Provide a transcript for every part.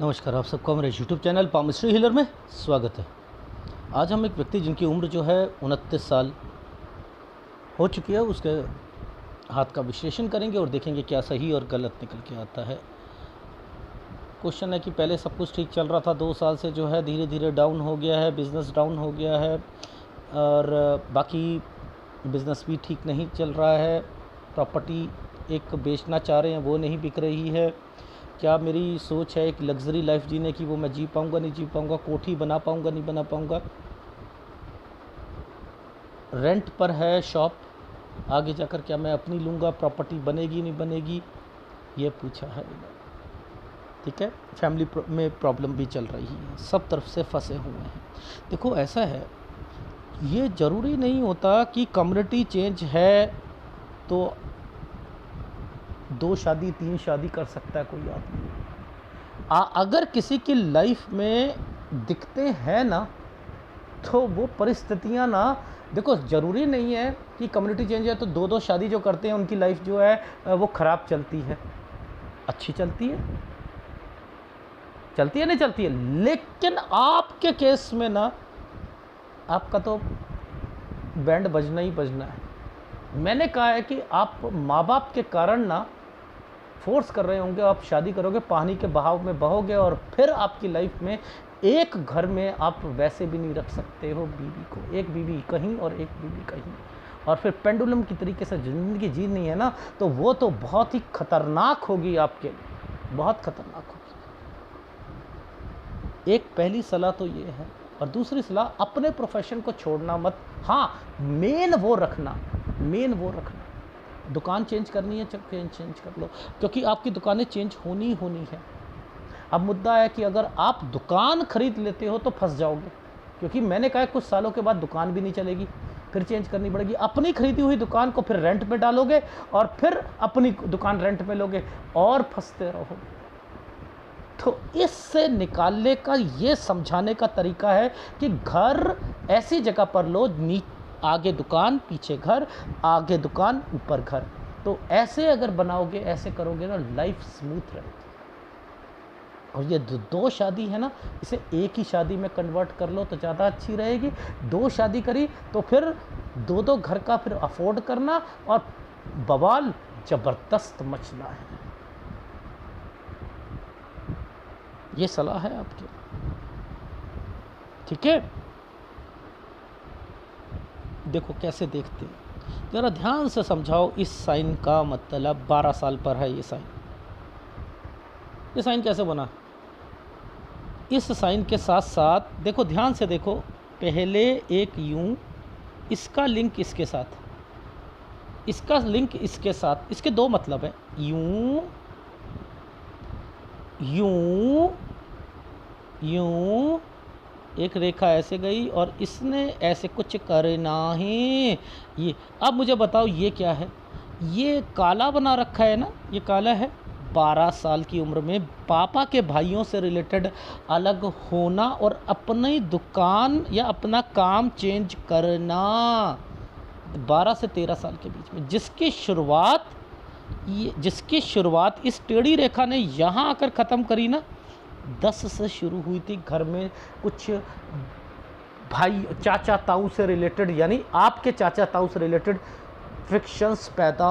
नमस्कार, आप सबका मेरे यूट्यूब चैनल पामिस्ट्री हीलर में स्वागत है। आज हम एक व्यक्ति जिनकी उम्र जो है 29 साल हो चुकी है, उसके हाथ का विश्लेषण करेंगे और देखेंगे क्या सही और गलत निकल के आता है। क्वेश्चन है कि पहले सब कुछ ठीक चल रहा था, 2 साल से जो है धीरे धीरे डाउन हो गया है, बिज़नेस डाउन हो गया है और बाकी बिज़नेस भी ठीक नहीं चल रहा है। प्रॉपर्टी एक बेचना चाह रहे हैं, वो नहीं बिक रही है। क्या मेरी सोच है एक लग्ज़री लाइफ जीने की, वो मैं जी पाऊँगा नहीं जी पाऊँगा, कोठी बना पाऊँगा नहीं बना पाऊँगा। रेंट पर है शॉप, आगे जाकर क्या मैं अपनी लूँगा, प्रॉपर्टी बनेगी नहीं बनेगी, ये पूछा है। ठीक है, फैमिली में प्रॉब्लम भी चल रही है, सब तरफ से फंसे हुए हैं। देखो ऐसा है, ये ज़रूरी नहीं होता कि कम्युनिटी चेंज है तो 2 शादी 3 शादी कर सकता है कोई आदमी। अगर किसी की लाइफ में दिखते हैं ना, तो वो परिस्थितियां ना, देखो ज़रूरी नहीं है कि कम्युनिटी चेंज है तो 2-2 शादी जो करते हैं उनकी लाइफ जो है वो ख़राब चलती है, अच्छी चलती है नहीं चलती है। लेकिन आपके केस में ना, आपका तो बैंड बजना ही बजना है। मैंने कहा है कि आप माँ बाप के कारण ना फोर्स कर रहे होंगे, आप शादी करोगे, पानी के बहाव में बहोगे और फिर आपकी लाइफ में एक घर में आप वैसे भी नहीं रख सकते हो बीवी को, एक बीवी कहीं और एक बीवी कहीं, और फिर पेंडुलम की तरीके से ज़िंदगी जीनी है ना, तो वो तो बहुत ही खतरनाक होगी आपके लिए, बहुत खतरनाक होगी। एक पहली सलाह तो ये है, और दूसरी सलाह अपने प्रोफेशन को छोड़ना मत। हाँ, मेन वो रखना, दुकान चेंज करनी है चेंज कर लो, क्योंकि आपकी दुकानें चेंज होनी है। अब मुद्दा है कि अगर आप दुकान खरीद लेते हो तो फंस जाओगे, क्योंकि मैंने कहा कुछ सालों के बाद दुकान भी नहीं चलेगी, फिर चेंज करनी पड़ेगी। अपनी खरीदी हुई दुकान को फिर रेंट पे डालोगे और फिर अपनी दुकान रेंट पे लोगे और फंसते रहोगे। तो इससे निकालने का, ये समझाने का तरीका है कि घर ऐसी जगह पर लो, आगे दुकान पीछे घर, आगे दुकान ऊपर घर। तो ऐसे अगर बनाओगे, ऐसे करोगे ना, लाइफ स्मूथ रहेगी। और ये 2 शादी है ना, इसे एक ही शादी में कन्वर्ट कर लो तो ज़्यादा अच्छी रहेगी। 2 शादी करी तो फिर 2-2 घर का फिर अफोर्ड करना और बवाल ज़बरदस्त मचना है। ये सलाह है आपकी, ठीक है। देखो कैसे देखते हैं, ज़रा ध्यान से समझाओ। इस साइन का मतलब 12 साल पर है ये साइन कैसे बना। इस साइन के साथ साथ देखो, ध्यान से देखो, पहले एक यूं, इसका लिंक इसके साथ, इसका लिंक इसके साथ, इसके 2 मतलब है। यूं यूं यूं, एक रेखा ऐसे गई और इसने ऐसे कुछ करना है। ये अब मुझे बताओ ये क्या है। ये काला बना रखा है ना, ये काला है। 12 साल की उम्र में पापा के भाइयों से रिलेटेड अलग होना और अपनी दुकान या अपना काम चेंज करना, 12 से 13 साल के बीच में, जिसकी शुरुआत इस टेढ़ी रेखा ने यहाँ आकर ख़त्म करी ना, 10 से शुरू हुई थी। घर में कुछ भाई चाचा ताऊ से रिलेटेड, यानी आपके चाचा ताऊ से रिलेटेड फ्रिक्शंस पैदा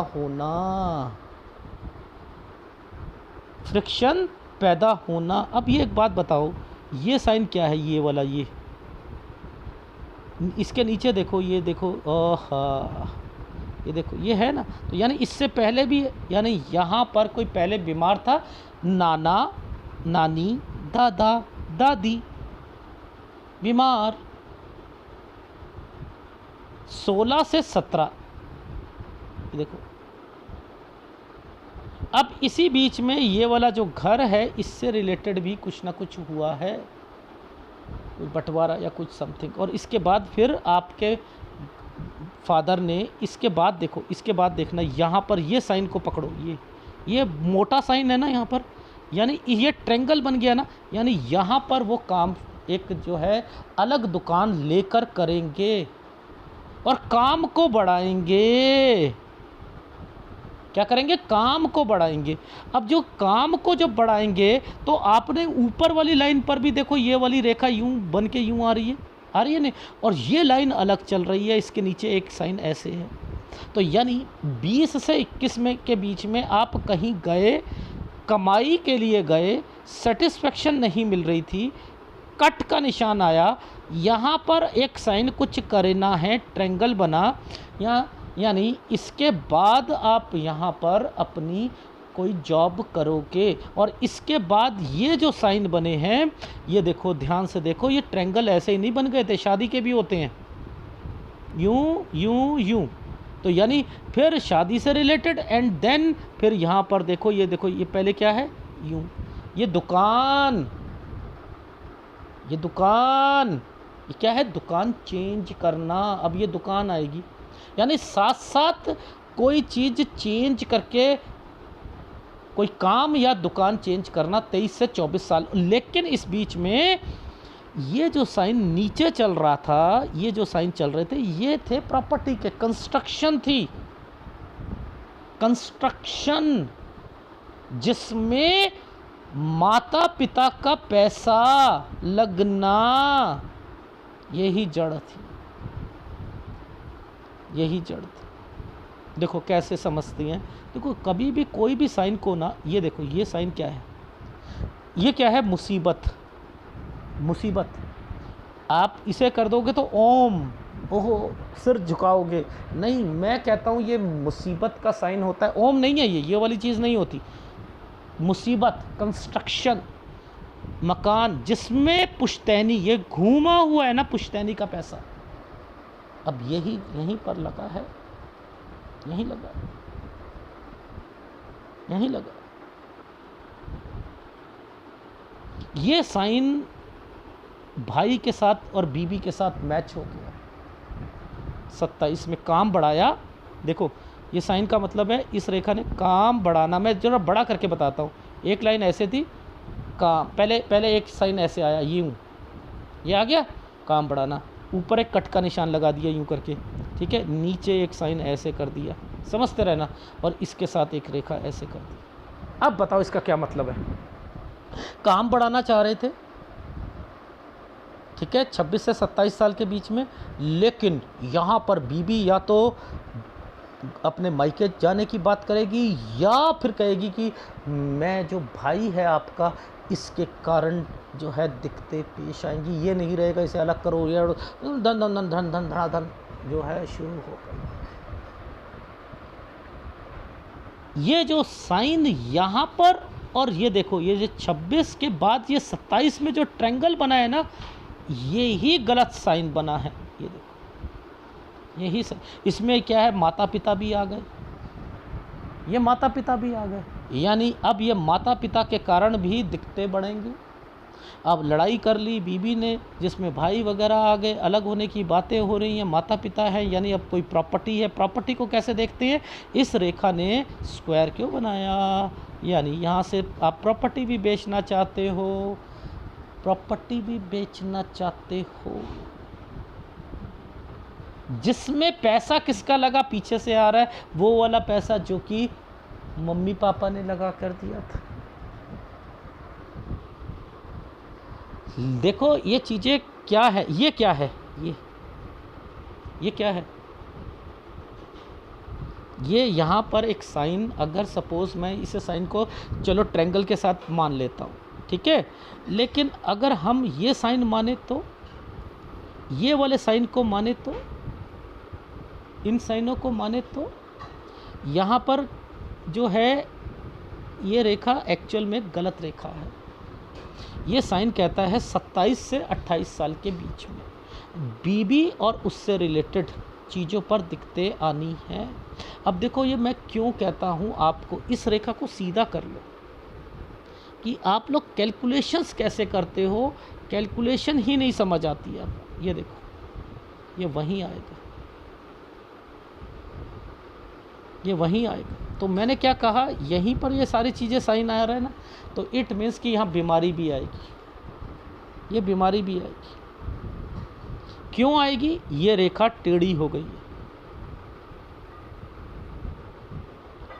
होना। अब ये एक बात बताओ, ये साइन क्या है, ये वाला, ये इसके नीचे देखो, ये देखो, ये देखो, ये है ना। तो यानी इससे पहले भी, यानी यहाँ पर कोई पहले बीमार था, नाना नानी दादा दादी बीमार। 16 से 17, देखो। अब इसी बीच में ये वाला जो घर है, इससे रिलेटेड भी कुछ ना कुछ हुआ है, कोई बंटवारा या कुछ समथिंग। और इसके बाद फिर आपके फादर ने, इसके बाद देखो, इसके बाद देखना, यहाँ पर ये साइन को पकड़ो, ये मोटा साइन है ना यहाँ पर, यानी ये ट्रेंगल बन गया ना, यानी यहाँ पर वो काम एक जो है अलग दुकान लेकर करेंगे और काम को बढ़ाएंगे। क्या करेंगे, काम को बढ़ाएंगे। अब जो काम को जब बढ़ाएंगे तो आपने ऊपर वाली लाइन पर भी देखो ये वाली रेखा यूं बन के यूं आ रही है नहीं, और ये लाइन अलग चल रही है, इसके नीचे एक साइन ऐसे है। तो यानी 20 से 21 में के बीच में आप कहीं गए, कमाई के लिए गए, सेटिस्फेक्शन नहीं मिल रही थी, कट का निशान आया, यहाँ पर एक साइन कुछ करना है, ट्रायंगल बना, यानी इसके बाद आप यहाँ पर अपनी कोई जॉब करोगे। और इसके बाद ये जो साइन बने हैं, ये देखो ध्यान से देखो, ये ट्रायंगल ऐसे ही नहीं बन गए थे, शादी के भी होते हैं यूं यूं यूं। तो यानी फिर शादी से रिलेटेड, एंड देन फिर यहाँ पर देखो, ये देखो ये पहले क्या है, यूं, ये दुकान, ये दुकान, ये क्या है, दुकान चेंज करना। अब ये दुकान आएगी, यानी साथ साथ कोई चीज़ चेंज करके, कोई काम या दुकान चेंज करना 23 से 24 साल। लेकिन इस बीच में ये जो साइन नीचे चल रहा था, ये जो साइन चल रहे थे, ये थे प्रॉपर्टी के, कंस्ट्रक्शन थी, कंस्ट्रक्शन, जिसमें माता पिता का पैसा लगना, यही जड़ थी, यही जड़ थी। देखो कैसे समझती हैं, देखो कभी भी कोई भी साइन को ना, ये देखो ये साइन क्या है, ये क्या है, मुसीबत, मुसीबत। आप इसे कर दोगे तो ओम, ओहो सिर झुकाओगे, नहीं, मैं कहता हूँ ये मुसीबत का साइन होता है, ओम नहीं है, ये वाली चीज़ नहीं होती। मुसीबत, कंस्ट्रक्शन, मकान जिसमें पुश्तैनी, ये घूमा हुआ है ना पुश्तैनी का पैसा, अब यही यहीं पर लगा है, यहीं लगा, यहीं लगा। ये साइन भाई के साथ और बीबी के साथ मैच हो गया। 27 में काम बढ़ाया, देखो ये साइन का मतलब है, इस रेखा ने काम बढ़ाना। मैं जरा बड़ा करके बताता हूँ, एक लाइन ऐसे थी, काम, पहले एक साइन ऐसे आया, यूँ, ये आ गया काम बढ़ाना, ऊपर एक कट का निशान लगा दिया यूँ करके, ठीक है, नीचे एक साइन ऐसे कर दिया, समझते रहना, और इसके साथ एक रेखा ऐसे कर दी। अब बताओ इसका क्या मतलब है, काम बढ़ाना चाह रहे थे, ठीक है, 26 से 27 साल के बीच में, लेकिन यहाँ पर बीबी या तो अपने मायके जाने की बात करेगी, या फिर कहेगी कि मैं जो भाई है आपका, इसके कारण जो है दिक्कतें पेश आएंगी, ये नहीं रहेगा, इसे अलग करो, ये धन धन धन धन धन धनाधन जो है शुरू हो गई। ये जो साइन यहाँ पर, और ये देखो ये जो 26 के बाद ये 27 में जो ट्रायंगल बना है ना, ये ही गलत साइन बना है। ये देखो यही इसमें क्या है, माता पिता भी आ गए, ये माता पिता भी आ गए, यानी अब ये माता पिता के कारण भी दिक्कतें बढ़ेंगी। अब लड़ाई कर ली बीबी ने, जिसमें भाई वगैरह आ गए, अलग होने की बातें हो रही हैं, माता पिता हैं, यानी अब कोई प्रॉपर्टी है। प्रॉपर्टी को कैसे देखते हैं, इस रेखा ने स्क्वायर क्यों बनाया, यानी यहाँ से आप प्रॉपर्टी भी बेचना चाहते हो, प्रॉपर्टी भी बेचना चाहते हो, जिसमें पैसा किसका लगा, पीछे से आ रहा है वो वाला पैसा जो कि मम्मी पापा ने लगा कर दिया था। देखो ये चीज़ें क्या है, ये क्या है, ये क्या है, ये यहाँ पर एक साइन, अगर सपोज़ मैं इसे साइन को चलो ट्रायंगल के साथ मान लेता हूँ, ठीक है, लेकिन अगर हम ये साइन माने तो, ये वाले साइन को माने तो, इन साइनों को माने तो, यहाँ पर जो है ये रेखा एक्चुअल में गलत रेखा है। ये साइन कहता है 27 से 28 साल के बीच में बीबी और उससे रिलेटेड चीज़ों पर दिक्कतें आनी हैं। अब देखो ये मैं क्यों कहता हूँ आपको, इस रेखा को सीधा कर लो कि आप लोग कैलकुलेशंस कैसे करते हो, कैलकुलेशन ही नहीं समझ आती है। ये देखो ये वहीं आएगा, ये वहीं आएगा। तो मैंने क्या कहा, यहीं पर ये सारी चीज़ें साइन आ रहा है ना, तो इट मीन्स कि यहाँ बीमारी भी आएगी, ये बीमारी भी आएगी। क्यों आएगी, ये रेखा टेढ़ी हो गई है,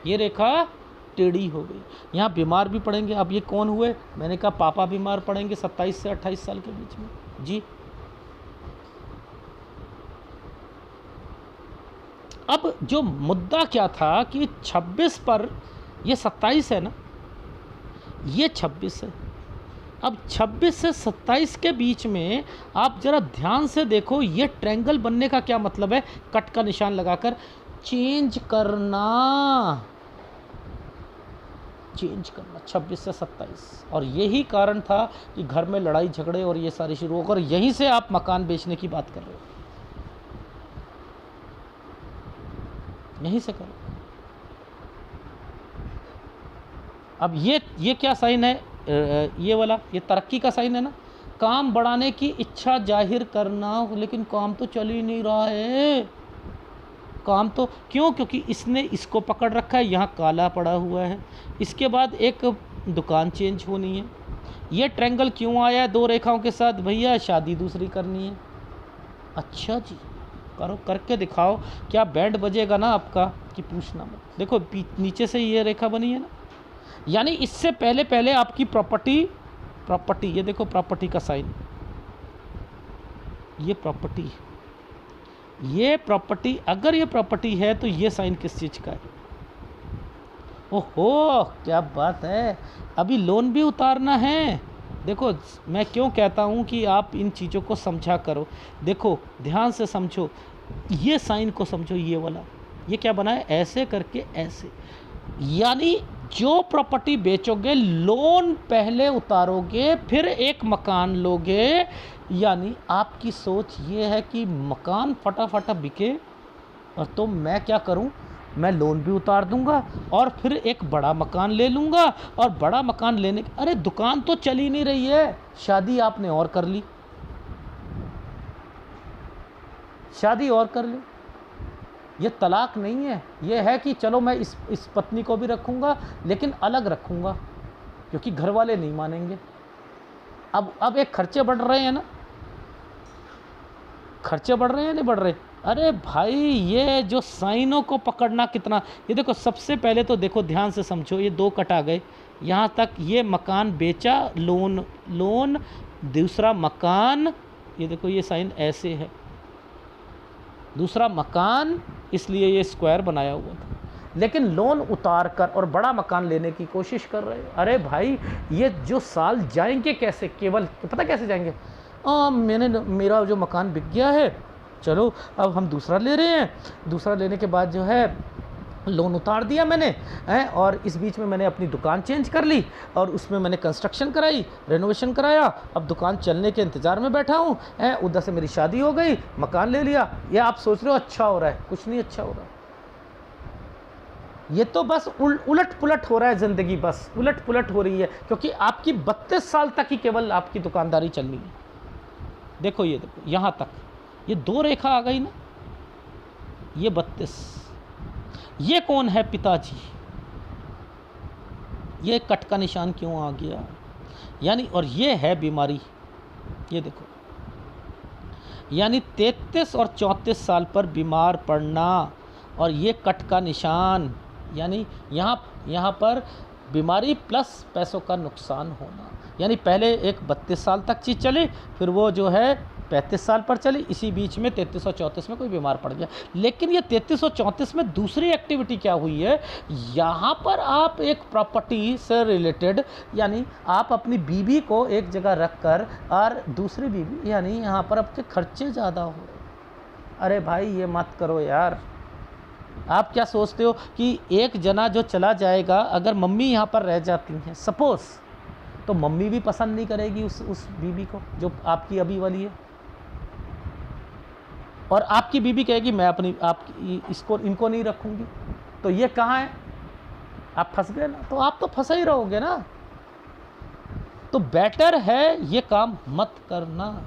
ये रेखा टेढ़ी हो गई। यहाँ बीमार भी पड़ेंगे। अब ये कौन हुए? मैंने कहा पापा बीमार पड़ेंगे 27 से 28 साल के बीच में जी। अब जो मुद्दा क्या था कि 26 पर, ये 27 है ना, ये 26 है। अब 26 से 27 के बीच में आप जरा ध्यान से देखो, ये ट्रायंगल बनने का क्या मतलब है? कट का निशान लगाकर चेंज करना, चेंज करना 26 से 27। और यही कारण था कि घर में लड़ाई झगड़े और ये सारी शुरू होकर, यहीं से आप मकान बेचने की बात कर रहे हो, यहीं से करो। अब ये क्या साइन है? ये वाला, ये तरक्की का साइन है ना। काम बढ़ाने की इच्छा जाहिर करना, लेकिन काम तो चल ही नहीं रहा है। काम तो क्यों? क्योंकि इसने इसको पकड़ रखा है, यहाँ काला पड़ा हुआ है। इसके बाद एक दुकान चेंज होनी है। ये ट्रायंगल क्यों आया 2 रेखाओं के साथ? भैया शादी दूसरी करनी है। अच्छा जी, करो, करके दिखाओ। क्या बैंड बजेगा ना आपका कि पूछना मत। देखो नीचे से ये रेखा बनी है ना, यानी इससे पहले पहले आपकी प्रॉपर्टी, ये देखो प्रॉपर्टी का साइन, ये प्रॉपर्टी, अगर ये प्रॉपर्टी है तो ये साइन किस चीज़ का है? ओहो, क्या बात है। अभी लोन भी उतारना है। देखो मैं क्यों कहता हूँ कि आप इन चीज़ों को समझा करो। देखो ध्यान से समझो, ये साइन को समझो, ये वाला, ये क्या बना है? ऐसे करके ऐसे, यानी जो प्रॉपर्टी बेचोगे, लोन पहले उतारोगे, फिर एक मकान लोगे। यानी आपकी सोच ये है कि मकान फटाफट बिके, और तो मैं क्या करूं? मैं लोन भी उतार दूंगा और फिर एक बड़ा मकान ले लूंगा। और बड़ा मकान लेने, अरे दुकान तो चल ही नहीं रही है, शादी आपने और कर ली, शादी और कर ली। ये तलाक नहीं है, ये है कि चलो मैं इस पत्नी को भी रखूंगा, लेकिन अलग रखूंगा, क्योंकि घर वाले नहीं मानेंगे। अब एक खर्चे बढ़ रहे हैं ना, खर्चे बढ़ रहे हैं नहीं बढ़ रहे? अरे भाई, ये जो साइनों को पकड़ना कितना, ये देखो सबसे पहले तो देखो ध्यान से समझो, ये 2 कट आ गए यहाँ तक। ये मकान बेचा, लोन, दूसरा मकान, ये देखो ये साइन ऐसे है, दूसरा मकान, इसलिए ये स्क्वायर बनाया हुआ था। लेकिन लोन उतार कर और बड़ा मकान लेने की कोशिश कर रहे हो। अरे भाई, ये जो साल जाएंगे कैसे? केवल पता कैसे जाएंगे? मेरा जो मकान बिक गया है, चलो अब हम दूसरा ले रहे हैं। दूसरा लेने के बाद जो है लोन उतार दिया मैंने हैं, और इस बीच में मैंने अपनी दुकान चेंज कर ली, और उसमें मैंने कंस्ट्रक्शन कराई, रेनोवेशन कराया। अब दुकान चलने के इंतज़ार में बैठा हूँ हैं, उधर से मेरी शादी हो गई, मकान ले लिया। ये आप सोच रहे हो अच्छा हो रहा है? कुछ नहीं अच्छा हो रहा। ये तो बस उलट पुलट हो रहा है ज़िंदगी, बस उलट पुलट हो रही है, क्योंकि आपकी 32 साल तक ही केवल आपकी दुकानदारी चलनी है। देखो ये देखो यहाँ तक, ये 2 रेखा आ गई ना, ये 32। ये कौन है? पिताजी। ये कट का निशान क्यों आ गया? यानी, और ये है बीमारी, ये देखो, यानी 33 और 34 साल पर बीमार पड़ना, और ये कट का निशान, यानी यहाँ पर बीमारी प्लस पैसों का नुकसान होना। यानी पहले एक 32 साल तक चीज़ चली, फिर वो जो है 35 साल पर चली, इसी बीच में 33 और 34 में कोई बीमार पड़ गया। लेकिन ये 33 और 34 में दूसरी एक्टिविटी क्या हुई है? यहाँ पर आप एक प्रॉपर्टी से रिलेटेड, यानी आप अपनी बीवी को एक जगह रख कर, और दूसरी बीवी, यानी यहाँ पर आपके खर्चे ज़्यादा हो रहे। अरे भाई, ये मत करो यार। आप क्या सोचते हो कि एक जना जो चला जाएगा, अगर मम्मी यहाँ पर रह जाती हैं सपोज़, तो मम्मी भी पसंद नहीं करेगी उस बीवी को जो आपकी अभी वाली है, और आपकी बीवी कहेगी मैं इनको नहीं रखूँगी। तो ये कहाँ है? आप फंस गए ना। तो आप तो फंसे ही रहोगे ना। तो बेटर है ये काम मत करना,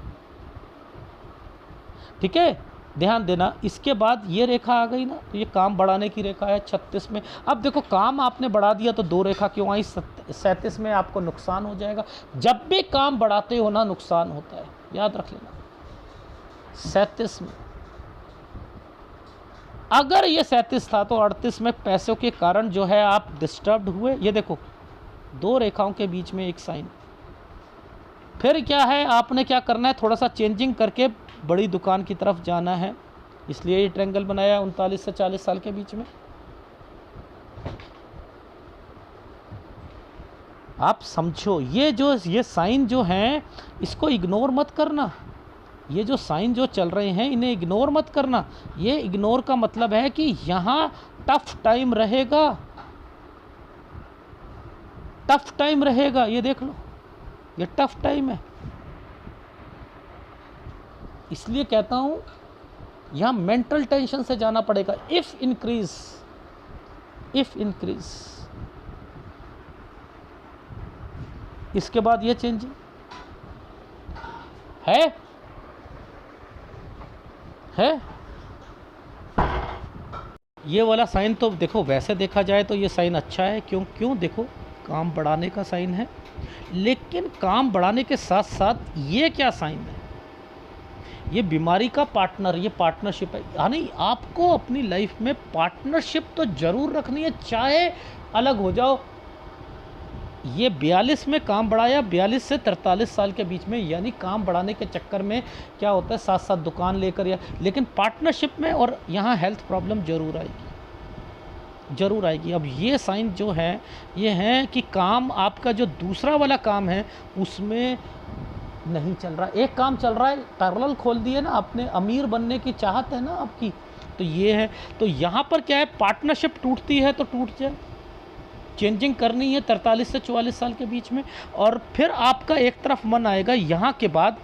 ठीक है? ध्यान देना। इसके बाद ये रेखा आ गई ना, तो ये काम बढ़ाने की रेखा है 36 में। अब देखो काम आपने बढ़ा दिया तो 2 रेखा क्यों आई? 37 में आपको नुकसान हो जाएगा। जब भी काम बढ़ाते हो ना, नुकसान होता है, याद रख लेना। 37 में अगर ये 37 था तो 38 में पैसों के कारण जो है आप डिस्टर्ब्ड हुए। ये देखो 2 रेखाओं के बीच में एक साइन। फिर क्या है, आपने क्या करना है, थोड़ा सा चेंजिंग करके बड़ी दुकान की तरफ जाना है, इसलिए ये ट्रायंगल बनाया 39 से 40 साल के बीच में। आप समझो, ये साइन जो हैं इसको इग्नोर मत करना। ये जो साइन जो चल रहे हैं इन्हें इग्नोर मत करना। ये इग्नोर का मतलब है कि यहाँ टफ टाइम रहेगा, टफ टाइम रहेगा। ये देख लो, ये टफ टाइम है। इसलिए कहता हूँ यहाँ मेंटल टेंशन से जाना पड़ेगा। इफ इंक्रीज, इसके बाद ये चेंजिंग है। ये वाला साइन तो देखो, वैसे देखा जाए तो ये साइन अच्छा है। क्यों देखो, काम बढ़ाने का साइन है। लेकिन काम बढ़ाने के साथ साथ ये क्या साइन है, ये बीमारी का पार्टनर, ये पार्टनरशिप है। यानी आपको अपनी लाइफ में पार्टनरशिप तो जरूर रखनी है, चाहे अलग हो जाओ। ये 42 में काम बढ़ाया, 42 से 43 साल के बीच में, यानी काम बढ़ाने के चक्कर में क्या होता है, साथ साथ दुकान लेकर या, लेकिन पार्टनरशिप में और यहाँ हेल्थ प्रॉब्लम जरूर आएगी। अब ये साइन जो है ये है कि काम आपका जो दूसरा वाला काम है उसमें नहीं चल रहा। एक काम चल रहा है, पैरेलल खोल दिए ना आपने, अमीर बनने की चाहत है ना आपकी, तो ये है। तो यहाँ पर क्या है, पार्टनरशिप टूटती है तो टूट जाए, चेंजिंग करनी है 43 से 44 साल के बीच में। और फिर आपका एक तरफ मन आएगा यहाँ के बाद,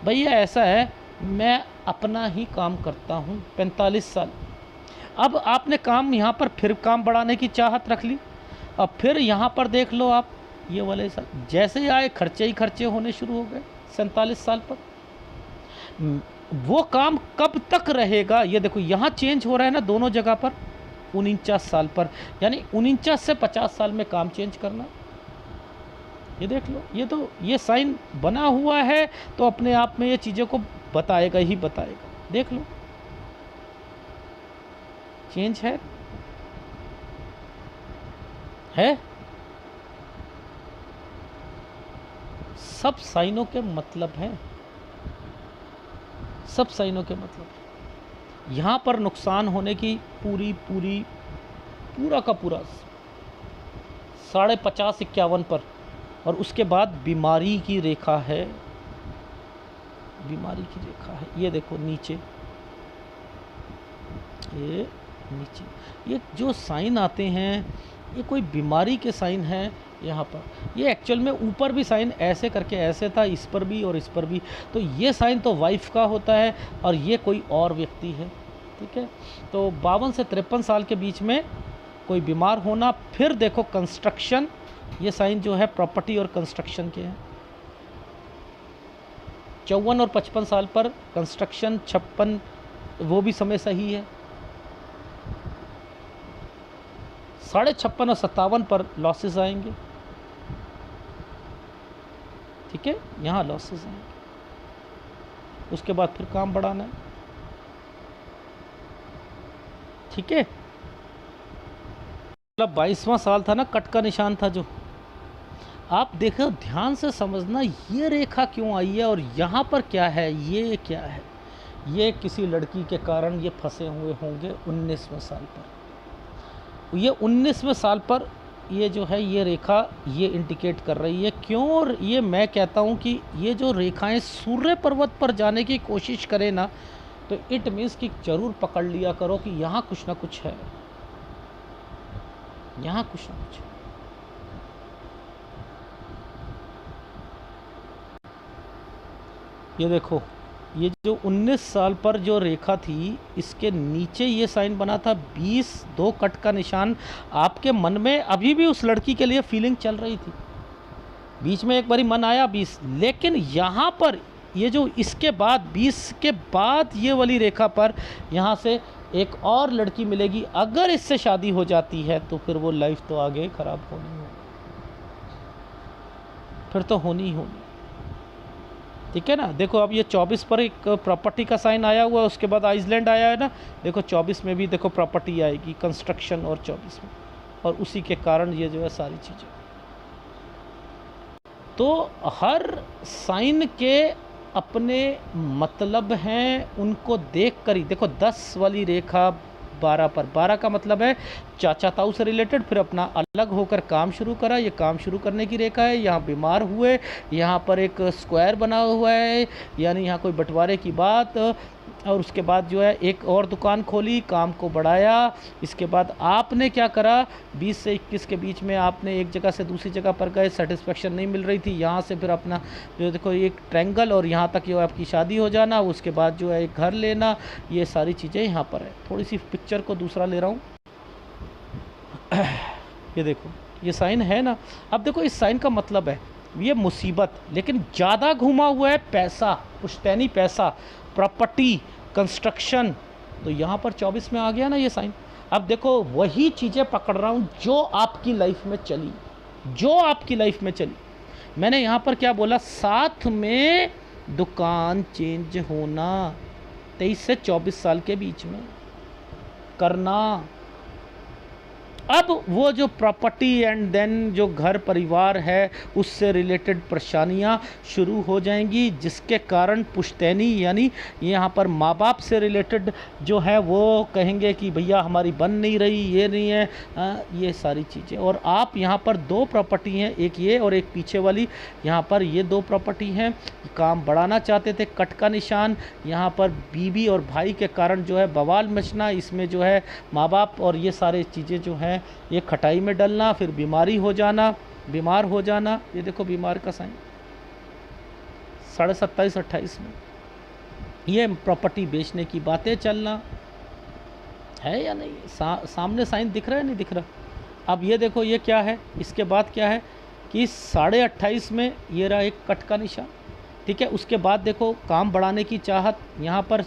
भैया ऐसा है मैं अपना ही काम करता हूँ 45 साल। अब आपने काम यहाँ पर फिर काम बढ़ाने की चाहत रख ली। अब फिर यहाँ पर देख लो आप, ये वाले साल जैसे ही आए खर्चे ही खर्चे होने शुरू हो गए 47 साल पर। वो काम कब तक रहेगा, ये देखो यहाँ चेंज हो रहा है ना दोनों जगह पर, 49 साल पर, यानी 49 से 50 साल में काम चेंज करना। ये देख लो, ये तो ये साइन बना हुआ है तो अपने आप में ये चीज़ों को बताएगा ही बताएगा। देख लो चेंज है। सब साइनों के मतलब हैं, सब साइनों के मतलब। यहाँ पर नुकसान होने की पूरा का पूरा 50-51 पर, और उसके बाद बीमारी की रेखा है, ये देखो नीचे, ये नीचे ये जो साइन आते हैं ये कोई बीमारी के साइन हैं। यहाँ पर ये एक्चुअल में ऊपर भी साइन ऐसे करके ऐसे था, इस पर भी और इस पर भी, तो ये साइन तो वाइफ का होता है और ये कोई और व्यक्ति है। ठीक है, तो 52 से 53 साल के बीच में कोई बीमार होना। फिर देखो कंस्ट्रक्शन, ये साइन जो है प्रॉपर्टी और कंस्ट्रक्शन के हैं। 54 और 55 साल पर कंस्ट्रक्शन, 56 वो भी समय सही है। 56.5 और 57 पर लॉसेस आएंगे। ठीक है, यहाँ लॉसेस आएंगे, उसके बाद फिर काम बढ़ाना है। ठीक है, मतलब 22वां साल था ना, कट का निशान था जो, आप देखो ध्यान से समझना ये रेखा क्यों आई है और यहाँ पर क्या है, ये क्या है। ये किसी लड़की के कारण ये फंसे हुए होंगे 19वें साल पर। ये 19वें साल पर ये जो है ये रेखा ये इंडिकेट कर रही है। क्यों, और ये मैं कहता हूँ कि ये जो रेखाएं सूर्य पर्वत पर जाने की कोशिश करें ना, तो इट मीन्स कि जरूर पकड़ लिया करो कि यहाँ कुछ ना कुछ है, यहाँ कुछ ना कुछ है। ये देखो, ये जो 19 साल पर जो रेखा थी इसके नीचे ये साइन बना था 20, 2 कट का निशान। आपके मन में अभी भी उस लड़की के लिए फीलिंग चल रही थी, बीच में एक बारी मन आया 20, लेकिन यहाँ पर ये जो इसके बाद 20 के बाद ये वाली रेखा पर यहाँ से एक और लड़की मिलेगी। अगर इससे शादी हो जाती है तो फिर वो लाइफ तो आगे खराब होनी, फिर तो होनी ही होनी। ठीक है ना। देखो अब ये 24 पर एक प्रॉपर्टी का साइन आया हुआ है, उसके बाद आइसलैंड आया है ना। देखो 24 में भी देखो प्रॉपर्टी आएगी, कंस्ट्रक्शन, और 24 में, और उसी के कारण ये जो है सारी चीज़ें। तो हर साइन के अपने मतलब हैं, उनको देख कर ही देखो 10 वाली रेखा 12 पर, 12 का मतलब है चाचा ताऊ से रिलेटेड, फिर अपना अलग होकर काम शुरू करा, ये काम शुरू करने की रेखा है। यहाँ बीमार हुए, यहाँ पर एक स्क्वायर बना हुआ है, यानी यहाँ कोई बंटवारे की बात, और उसके बाद जो है एक और दुकान खोली, काम को बढ़ाया। इसके बाद आपने क्या करा, 20 से 21 के बीच में आपने एक जगह से दूसरी जगह पर गए, सेटिस्फेक्शन नहीं मिल रही थी, यहाँ से फिर अपना जो देखो एक ट्रायंगल, और यहाँ तक जो आपकी शादी हो जाना, उसके बाद जो है एक घर लेना, ये सारी चीज़ें यहाँ पर है। थोड़ी सी पिक्चर को दूसरा ले रहा हूँ। ये देखो ये साइन है ना। अब देखो इस साइन का मतलब है ये मुसीबत, लेकिन ज़्यादा घुमा हुआ है पैसा, पुश्तैनी पैसा, प्रॉपर्टी, कंस्ट्रक्शन। तो यहाँ पर 24 में आ गया ना ये साइन। अब देखो वही चीज़ें पकड़ रहा हूँ जो आपकी लाइफ में चली, जो आपकी लाइफ में चली। मैंने यहाँ पर क्या बोला, साथ में दुकान चेंज होना 23 से 24 साल के बीच में करना। अब वो जो प्रॉपर्टी एंड देन जो घर परिवार है, उससे रिलेटेड परेशानियाँ शुरू हो जाएंगी, जिसके कारण पुश्तैनी यानी यहाँ पर माँ बाप से रिलेटेड जो है वो कहेंगे कि भैया हमारी बन नहीं रही, ये नहीं है, ये सारी चीज़ें। और आप यहाँ पर 2 प्रॉपर्टी हैं, एक ये और एक पीछे वाली, यहाँ पर ये 2 प्रॉपर्टी हैं। काम बढ़ाना चाहते थे, कट का निशान, यहाँ पर बीवी और भाई के कारण जो है बवाल मचना, इसमें जो है माँ बाप और ये सारे चीज़ें जो हैं ये खटाई में डलना, फिर बीमारी हो जाना, बीमार हो जाना। ये देखो बीमार का साइन 27.5-28 में, ये प्रॉपर्टी बेचने की बातें चलना है या नहीं। सामने साइन दिख रहा है, नहीं दिख रहा। अब ये देखो ये क्या है, इसके बाद क्या है कि 28.5 में ये रहा एक कट का निशान, ठीक है। उसके बाद देखो काम बढ़ाने की चाहत यहाँ पर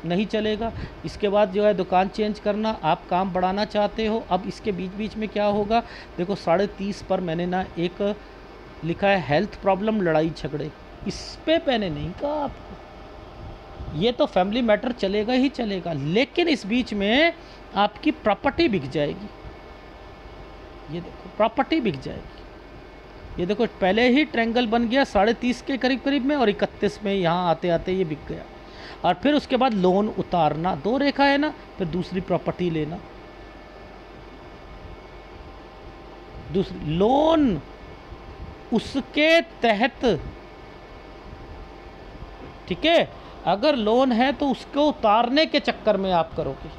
नहीं चलेगा। इसके बाद जो है दुकान चेंज करना, आप काम बढ़ाना चाहते हो। अब इसके बीच बीच में क्या होगा, देखो 30.5 पर मैंने ना एक लिखा है हेल्थ प्रॉब्लम, लड़ाई झगड़े। इस पे मैंने नहीं कहा आपको, ये तो फैमिली मैटर चलेगा ही चलेगा, लेकिन इस बीच में आपकी प्रॉपर्टी बिक जाएगी। ये देखो प्रॉपर्टी बिक जाएगी। ये देखो पहले ही ट्रायंगल बन गया 30.5 के करीब करीब में, और 31 में यहाँ आते आते ये बिक गया। और फिर उसके बाद लोन उतारना, 2 रेखा है ना, फिर दूसरी प्रॉपर्टी लेना, दूसरी लोन उसके तहत, ठीक है। अगर लोन है तो उसको उतारने के चक्कर में आप करोगे,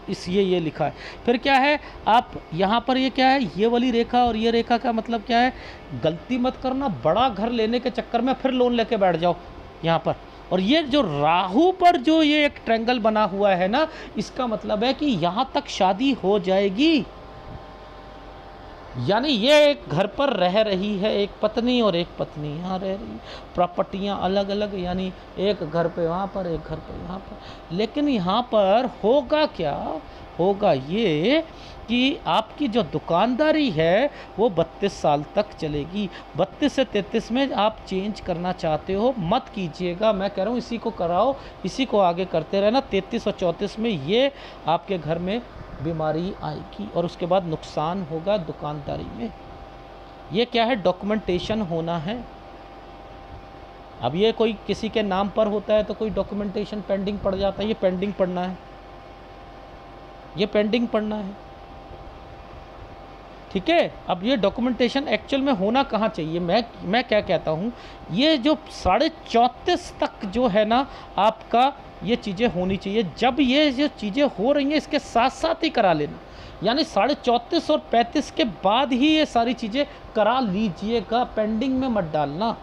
इसलिए ये लिखा है। फिर क्या है, आप यहाँ पर ये क्या है, ये वाली रेखा और ये रेखा का मतलब क्या है, गलती मत करना, बड़ा घर लेने के चक्कर में फिर लोन लेके बैठ जाओ यहाँ पर। और ये जो राहु पर जो ये एक ट्रायंगल बना हुआ है ना, इसका मतलब है कि यहाँ तक शादी हो जाएगी, यानी ये एक घर पर रह रही है, एक पत्नी और एक पत्नी यहाँ रह रही, प्रॉपर्टियाँ अलग अलग, यानी एक घर पे वहाँ पर, एक घर पे यहाँ पर। लेकिन यहाँ पर होगा क्या, होगा ये कि आपकी जो दुकानदारी है वो 32 साल तक चलेगी। 32 से 33 में आप चेंज करना चाहते हो, मत कीजिएगा, मैं कह रहा हूँ इसी को कराओ, इसी को आगे करते रहना। 33 और 34 में ये आपके घर में बीमारी आएगी, और उसके बाद नुकसान होगा दुकानदारी में। ये क्या है, डॉक्यूमेंटेशन होना है। अब ये कोई किसी के नाम पर होता है तो कोई डॉक्यूमेंटेशन पेंडिंग पड़ जाता है, ये पेंडिंग पड़ना है, ये पेंडिंग पड़ना है, ठीक है। अब ये डॉक्यूमेंटेशन एक्चुअल में होना कहाँ चाहिए, मैं क्या कहता हूँ, ये जो 34.5 तक जो है ना आपका, ये चीज़ें होनी चाहिए। जब ये जो चीज़ें हो रही हैं इसके साथ साथ ही करा लेना, यानी 34.5 और 35 के बाद ही ये सारी चीज़ें करा लीजिएगा, पेंडिंग में मत डालना।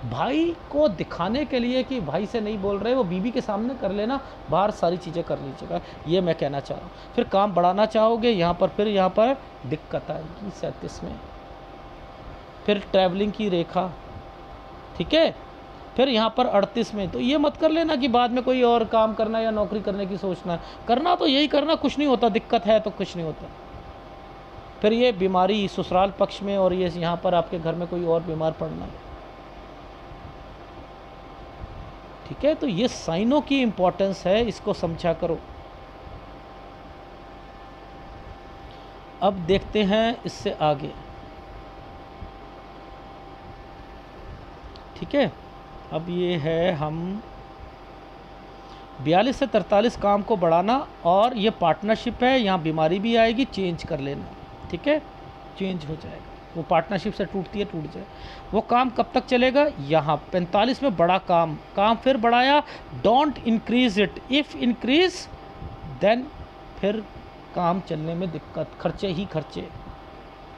भाई को दिखाने के लिए कि भाई से नहीं बोल रहे, वो बीवी के सामने कर लेना, बाहर सारी चीज़ें कर लीजिएगा, ये मैं कहना चाह रहा हूँ। फिर काम बढ़ाना चाहोगे यहाँ पर, फिर यहाँ पर दिक्कत आएगी 37 में, फिर ट्रैवलिंग की रेखा, ठीक है। फिर यहाँ पर 38 में, तो ये मत कर लेना कि बाद में कोई और काम करना या नौकरी करने की सोचना है, करना तो यही करना, कुछ नहीं होता, दिक्कत है तो कुछ नहीं होता। फिर ये बीमारी ससुराल पक्ष में, और ये यहाँ पर आपके घर में कोई और बीमार पड़ना, ठीक है, तो ये साइनों की इम्पोर्टेंस है, इसको समझा करो। अब देखते हैं इससे आगे, ठीक है। अब ये है हम 42 से 43 काम को बढ़ाना, और ये पार्टनरशिप है, यहाँ बीमारी भी आएगी, चेंज कर लेना, ठीक है, चेंज हो जाएगा। वो पार्टनरशिप से टूटती है, टूट जाए। वो काम कब तक चलेगा? यहाँ 45 में बड़ा काम फिर बढ़ाया, don't increase it, if increase then फिर काम चलने में दिक्कत, खर्चे ही खर्चे,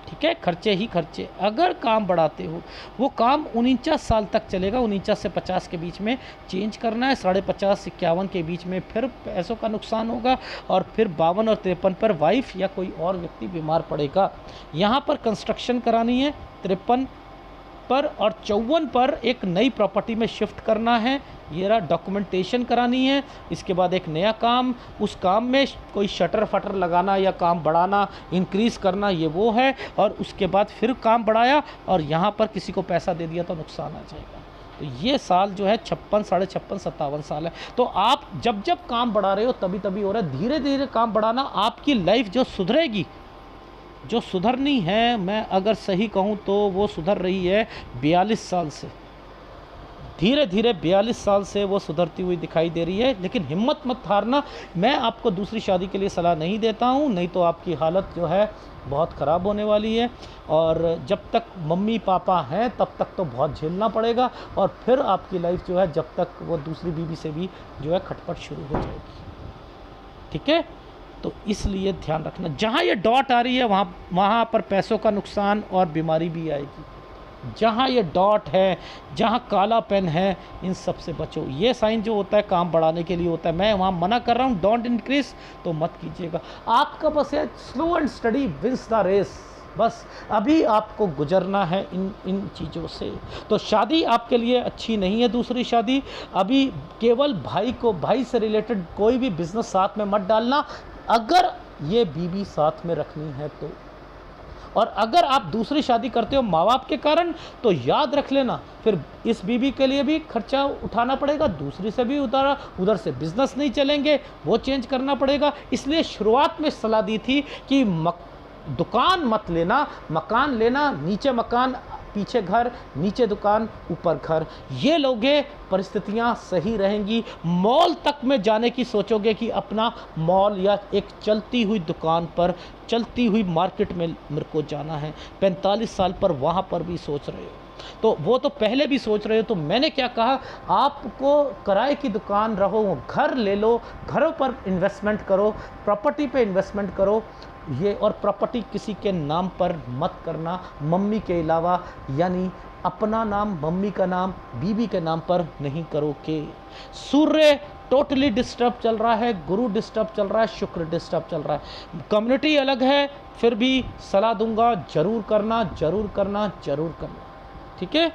ठीक है, खर्चे ही खर्चे। अगर काम बढ़ाते हो, वो काम 49 साल तक चलेगा, 49 से 50 के बीच में चेंज करना है, 50 से 51 के बीच में फिर पैसों का नुकसान होगा, और फिर 52 और 53 पर वाइफ या कोई और व्यक्ति बीमार पड़ेगा। यहाँ पर कंस्ट्रक्शन करानी है 53 पर, और 54 पर एक नई प्रॉपर्टी में शिफ्ट करना है, ये रहा, डॉक्यूमेंटेशन करानी है। इसके बाद एक नया काम, उस काम में कोई शटर फटर लगाना या काम बढ़ाना, इंक्रीज़ करना, ये वो है। और उसके बाद फिर काम बढ़ाया और यहाँ पर किसी को पैसा दे दिया तो नुकसान आ जाएगा। तो ये साल जो है 56, 56.5, 57 साल है। तो आप जब जब काम बढ़ा रहे हो तभी तभी हो रहा है, धीरे धीरे काम बढ़ाना, आपकी लाइफ जो सुधरेगी, जो सुधरनी है, मैं अगर सही कहूँ तो वो सुधर रही है 42 साल से, धीरे धीरे 42 साल से वो सुधरती हुई दिखाई दे रही है। लेकिन हिम्मत मत हारना, मैं आपको दूसरी शादी के लिए सलाह नहीं देता हूँ, नहीं तो आपकी हालत जो है बहुत ख़राब होने वाली है। और जब तक मम्मी पापा हैं तब तक तो बहुत झेलना पड़ेगा, और फिर आपकी लाइफ जो है जब तक वो दूसरी बीवी से भी जो है खटपट शुरू हो जाएगी, ठीक है। तो इसलिए ध्यान रखना, जहाँ ये डॉट आ रही है वहाँ पर पैसों का नुकसान और बीमारी भी आएगी। जहाँ ये डॉट है, जहाँ काला पेन है, इन सब से बचो। ये साइन जो होता है काम बढ़ाने के लिए होता है, मैं वहाँ मना कर रहा हूँ, डोंट इंक्रीज तो मत कीजिएगा। आपका बस है slow and steady wins the race, बस अभी आपको गुजरना है इन चीज़ों से। तो शादी आपके लिए अच्छी नहीं है, दूसरी शादी अभी केवल भाई से रिलेटेड कोई भी बिजनेस साथ में मत डालना, अगर ये बीवी साथ में रखनी है तो। और अगर आप दूसरी शादी करते हो माँ बाप के कारण, तो याद रख लेना फिर इस बीवी के लिए भी खर्चा उठाना पड़ेगा, दूसरी से भी उधर से बिजनेस नहीं चलेंगे, वो चेंज करना पड़ेगा। इसलिए शुरुआत में सलाह दी थी कि दुकान मत लेना, मकान लेना, नीचे मकान पीछे घर, नीचे दुकान ऊपर घर, ये लोगे परिस्थितियां सही रहेंगी। मॉल तक में जाने की सोचोगे कि अपना मॉल या एक चलती हुई दुकान पर, चलती हुई मार्केट में मेरे को जाना है, 45 साल पर वहाँ पर भी सोच रहे हो, तो वो तो पहले भी सोच रहे हो। तो मैंने क्या कहा, आपको किराए की दुकान रहो, घर ले लो, घरों पर इन्वेस्टमेंट करो, प्रॉपर्टी पे इन्वेस्टमेंट करो ये, और प्रॉपर्टी किसी के नाम पर मत करना, मम्मी के अलावा, यानी अपना नाम, मम्मी का नाम, बीवी के नाम पर नहीं करोगे। सूर्य टोटली डिस्टर्ब चल रहा है, गुरु डिस्टर्ब चल रहा है, शुक्र डिस्टर्ब चल रहा है, कम्युनिटी अलग है, फिर भी सलाह दूंगा जरूर करना, जरूर करना, जरूर करना, ठीक है।